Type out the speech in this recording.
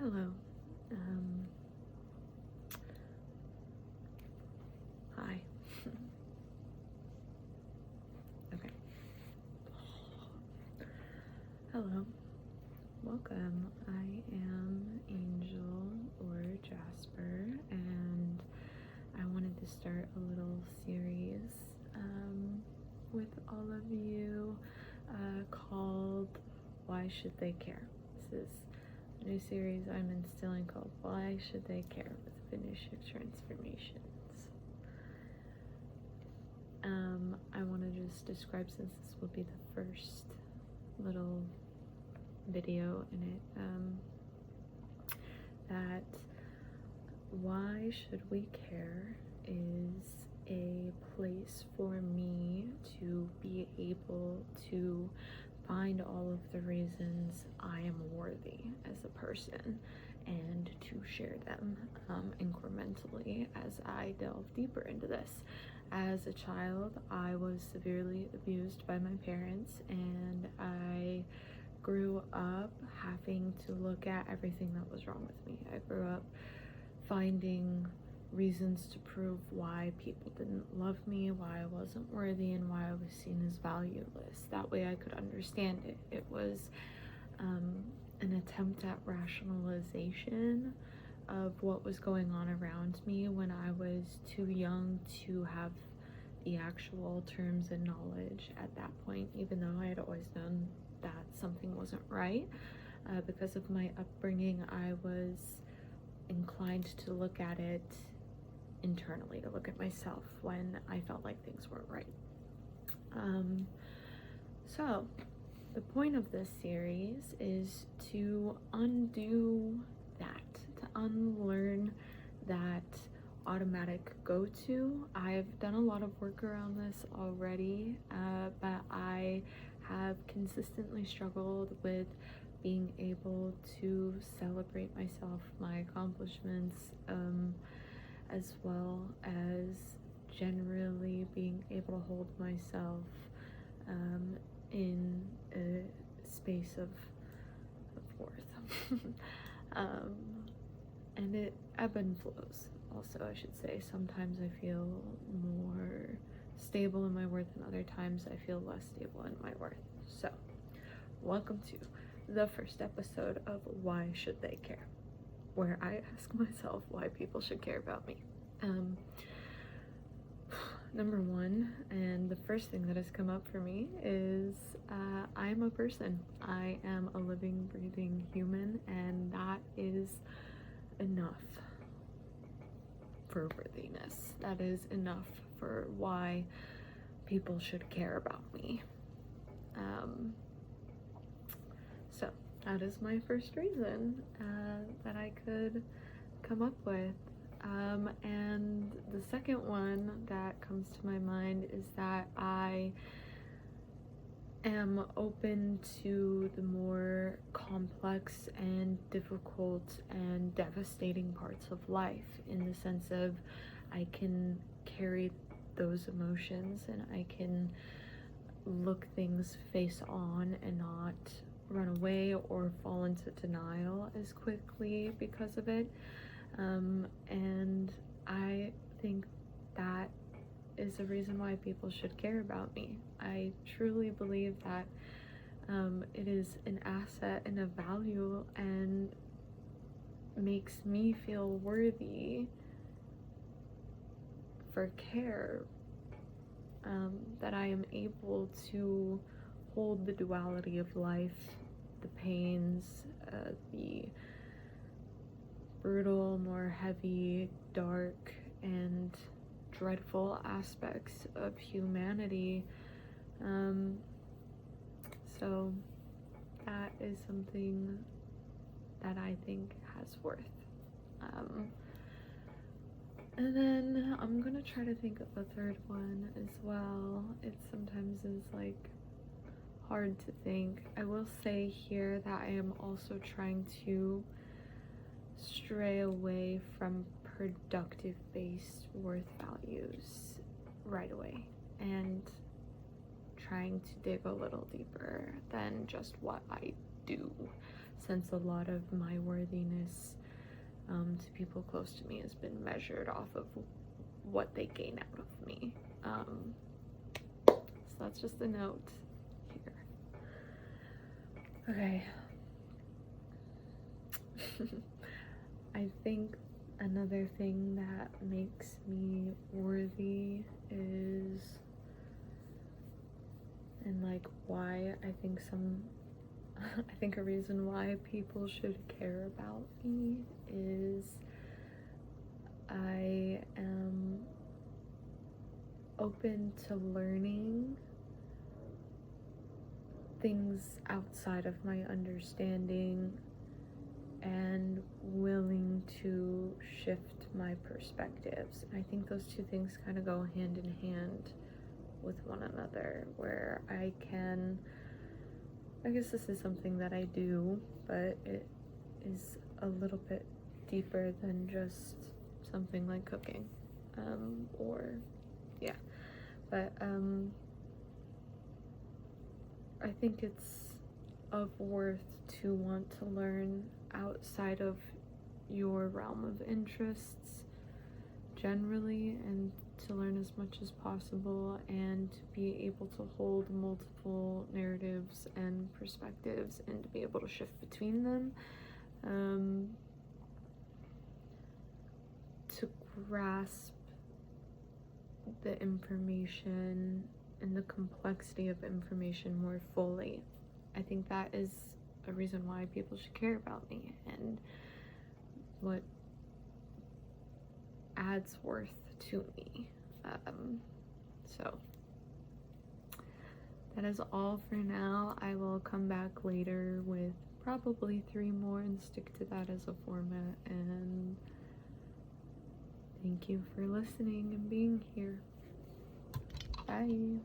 Hello. Hi. Okay. Hello. Welcome. I am Angel or Jasper, and I wanted to start a little series with all of you called Why Should They Care? This is a new series I'm instilling called Why Should They Care with Finish Transformations. I want to just describe, since this will be the first little video in it, that why should we care is a place for me to be able to find all of the reasons I am worthy as a person and to share them incrementally as I delve deeper into this. As a child, I was severely abused by my parents, and I grew up having to look at everything that was wrong with me. I grew up finding reasons to prove why people didn't love me, why I wasn't worthy, and why I was seen as valueless. That way I could understand it. It was an attempt at rationalization of what was going on around me when I was too young to have the actual terms and knowledge at that point, even though I had always known that something wasn't right. Because of my upbringing, I was inclined to look at it internally, to look at myself when I felt like things weren't right. So the point of this series is to undo that, to unlearn that automatic go-to. I've done a lot of work around this already, but I have consistently struggled with being able to celebrate myself, my accomplishments, as well as generally being able to hold myself in a space of worth. And it ebb and flows also, I should say. Sometimes I feel more stable in my worth, and other times I feel less stable in my worth. So welcome to the first episode of Why Should They Care, where I ask myself why people should care about me. Number one, and the first thing that has come up for me, is I'm a person. I am a living, breathing human, and that is enough for worthiness. That is enough for why people should care about me. So that is my first reason that I could come up with. And the second one that comes to my mind is that I am open to the more complex and difficult and devastating parts of life, in the sense of I can carry those emotions and I can look things face on and not run away or fall into denial as quickly because of it. And I think that is a reason why people should care about me. I truly believe that it is an asset and a value, and makes me feel worthy for care, that I am able to hold the duality of life, the pains, the brutal, more heavy, dark, and dreadful aspects of humanity. So that is something that I think has worth. And then I'm gonna try to think of a third one as well. It sometimes is like hard to think. I will say here that I am also trying to stray away from productive based worth values right away, and trying to dig a little deeper than just what I do. since a lot of my worthiness to people close to me has been measured off of what they gain out of me. So that's just a note here. Okay. I think another thing that makes me worthy is, and like why I think a reason why people should care about me is I am open to learning things outside of my understanding and willing to shift my perspectives. I think those two things kind of go hand in hand with one another, where I guess this is something that I do, but it is a little bit deeper than just something like cooking, but I think it's of worth to want to learn outside of your realm of interests generally, and to learn as much as possible, and to be able to hold multiple narratives and perspectives and to be able to shift between them, to grasp the information and the complexity of information more fully. I think that is a reason why people should care about me, and what adds worth to me. So that is all for now. I will come back later with probably 3 more and stick to that as a format, and thank you for listening and being here. Bye.